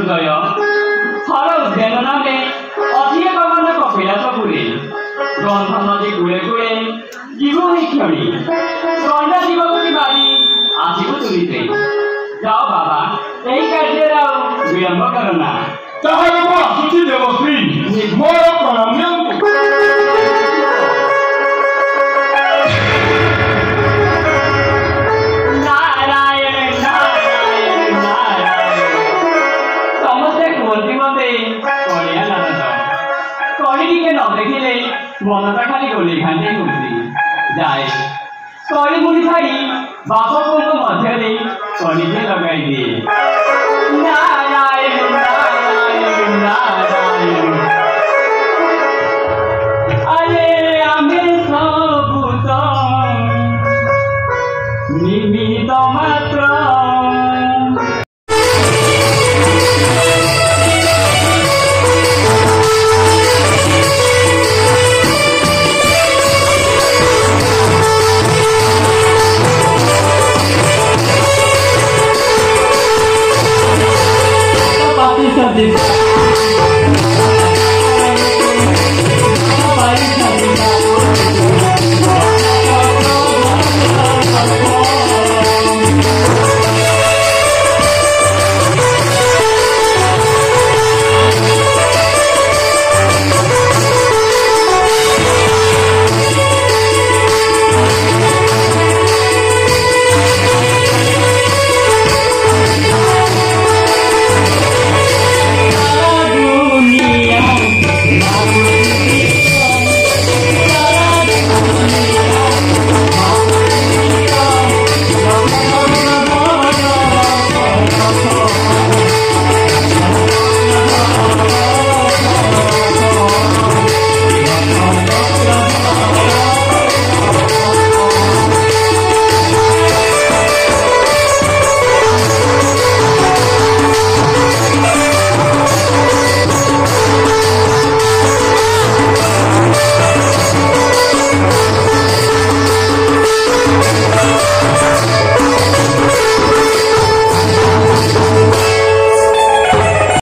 ସୂର୍ଯ୍ୟ ହର ଉଦ୍ୟାନ ନାମେ ଅଧିକମାନ କପିଳାସ ପୁରୀ ଗନ୍ଧ ନଦୀ କୂଳେ କୂଳେ ଯିବୁ ଏହି କ୍ଷଣି ଗଣ୍ଡା ଜୀବକୁ ବାଡ଼ି ଆସିବୁ ତୁଲିତେ ଯାଅ ବାବା ଏହି କାର୍ଯ୍ୟରେ ଆଉ ବିଳମ୍ବ କର ନା ତାହେଲେ ମୁଁ ଆସୁଛି ଦେବଶ୍ରୀ ମୋର ପ୍ରଣାମ देखिले मनटा खाली गोली घाटी होती जाए कली मुड़ी छाड़ी बाप को मध्य कली के लगाई दिए नारायण नारायण नारायण अरे आमे सबूत निमित मात्र